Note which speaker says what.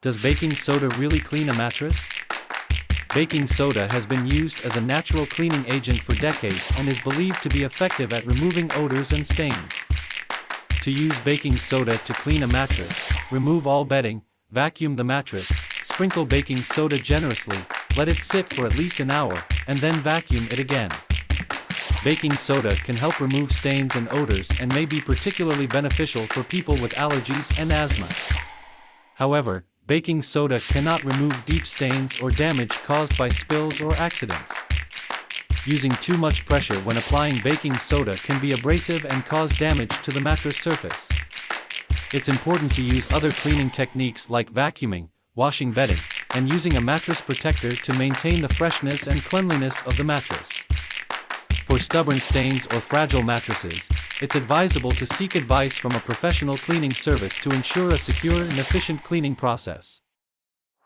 Speaker 1: Does baking soda really clean a mattress? Baking soda has been used as a natural cleaning agent for decades and is believed to be effective at removing odors and stains. To use baking soda to clean a mattress, remove all bedding, vacuum the mattress, sprinkle baking soda generously, let it sit for at least an hour, and then vacuum it again. Baking soda can help remove stains and odors and may be particularly beneficial for people with allergies and asthma. However, baking soda cannot remove deep stains or damage caused by spills or accidents. Using too much pressure when applying baking soda can be abrasive and cause damage to the mattress surface. It's important to use other cleaning techniques like vacuuming, washing bedding, and using a mattress protector to maintain the freshness and cleanliness of the mattress. For stubborn stains or fragile mattresses, it's advisable to seek advice from a professional cleaning service to ensure a secure and efficient cleaning process.